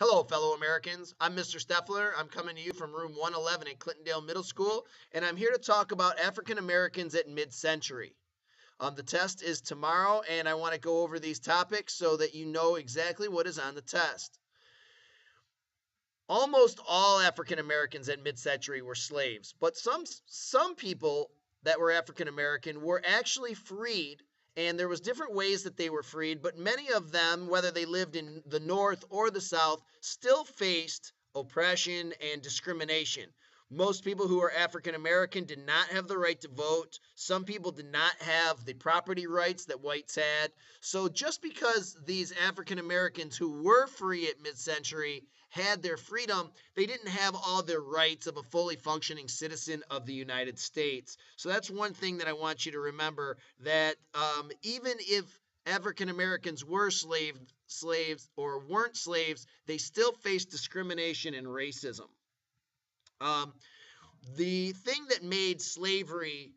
Hello, fellow Americans. I'm Mr. Steffler. I'm coming to you from room 111 at Clintondale Middle School, and I'm here to talk about African Americans at mid century. The test is tomorrow, and I want to go over these topics so that you know exactly what is on the test. Almost all African Americans at mid century were slaves, but some people that were African American were actually freed, and there was different ways that they were freed, but many of them, whether they lived in the North or the South, still faced oppression and discrimination. Most people who are African American did not have the right to vote. Some people did not have the property rights that whites had. So just because these African Americans who were free at mid century had their freedom, they didn't have all their rights of a fully functioning citizen of the United States. So that's one thing that I want you to remember, that even if African Americans were slaves or weren't slaves, they still faced discrimination and racism. Um, the thing that made slavery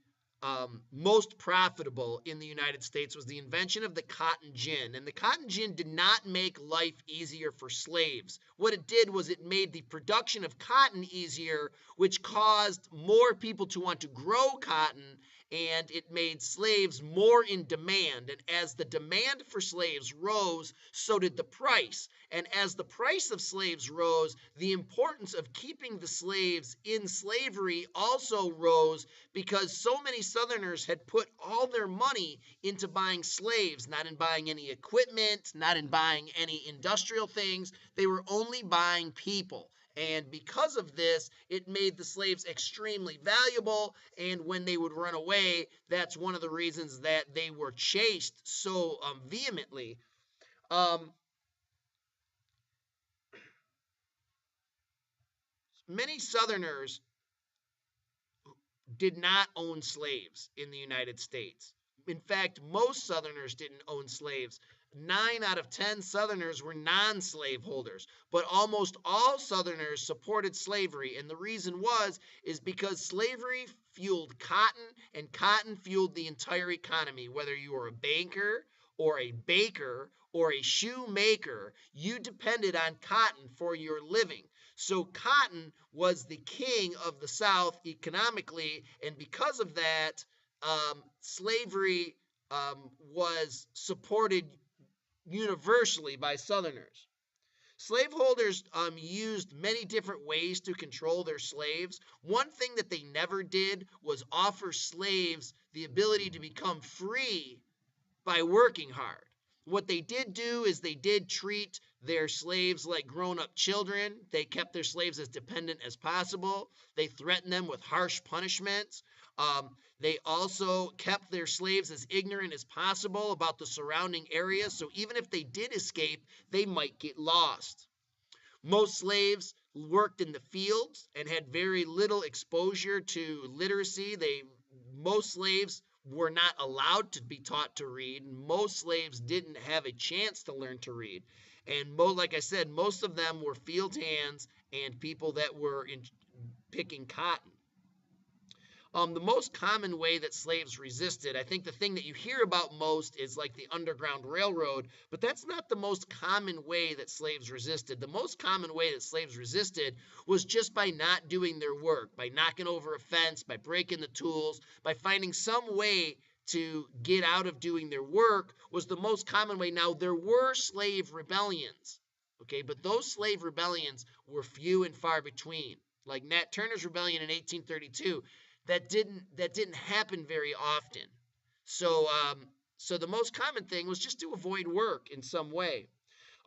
most profitable in the United States was the invention of the cotton gin. And the cotton gin did not make life easier for slaves. What it did was it made the production of cotton easier, which caused more people to want to grow cotton, and it made slaves more in demand. And as the demand for slaves rose, so did the price. And as the price of slaves rose, the importance of keeping the slaves in slavery also rose, because so many Southerners had put all their money into buying slaves, not in buying any equipment, not in buying any industrial things. They were only buying people. And because of this, it made the slaves extremely valuable. And when they would run away, that's one of the reasons that they were chased so vehemently. Um, Many Southerners did not own slaves in the United States. In fact, most Southerners didn't own slaves. 9 out of 10 Southerners were non slave holders, but almost all Southerners supported slavery. And the reason is because slavery fueled cotton, and cotton fueled the entire economy. Whether you were a banker or a baker or a shoemaker, you depended on cotton for your living. So cotton was the king of the South economically, and because of that, slavery was supported universally by Southerners. Slaveholders used many different ways to control their slaves. One thing that they never did was offer slaves the ability to become free by working hard. What they did do is they did treat their slaves like grown-up children. They kept their slaves as dependent as possible. They threatened them with harsh punishments. They also kept their slaves as ignorant as possible about the surrounding area, so even if they did escape, they might get lost. Most slaves worked in the fields and had very little exposure to literacy. Most slaves were not allowed to be taught to read. Most slaves didn't have a chance to learn to read. And like I said, most of them were field hands and people that were picking cotton. The most common way that slaves resisted, I think the thing that you hear about most is like the Underground Railroad, but that's not the most common way that slaves resisted. The most common way that slaves resisted was just by not doing their work, by knocking over a fence, by breaking the tools, by finding some way to get out of doing their work was the most common way. Now, there were slave rebellions, okay, but those slave rebellions were few and far between. Like Nat Turner's rebellion in 1832, that didn't happen very often. So the most common thing was just to avoid work in some way.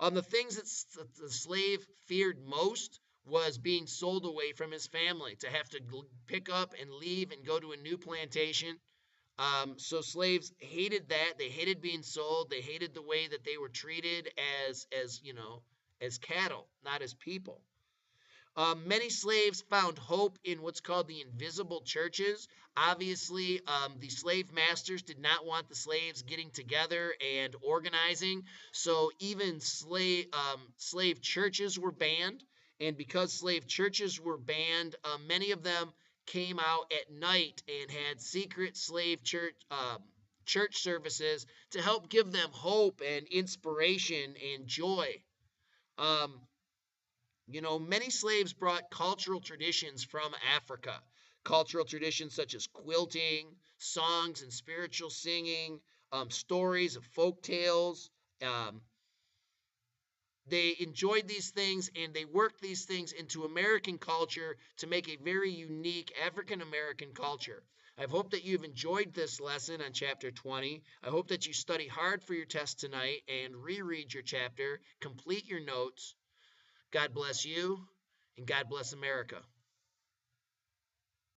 The things that the slave feared most was being sold away from his family, to have to pick up and leave and go to a new plantation. So slaves hated that. They hated being sold. They hated the way that they were treated as cattle, not as people. Many slaves found hope in what's called the invisible churches. Obviously, the slave masters did not want the slaves getting together and organizing, so even slave churches were banned. And because slave churches were banned, many of them came out at night and had secret slave church services to help give them hope and inspiration and joy. Um, Many slaves brought cultural traditions from Africa. Cultural traditions such as quilting, songs and spiritual singing, stories of folk tales. Um, they enjoyed these things and they worked these things into American culture to make a very unique African American culture. I hope that you've enjoyed this lesson on chapter 20. I hope that you study hard for your test tonight and reread your chapter, complete your notes. God bless you, and God bless America.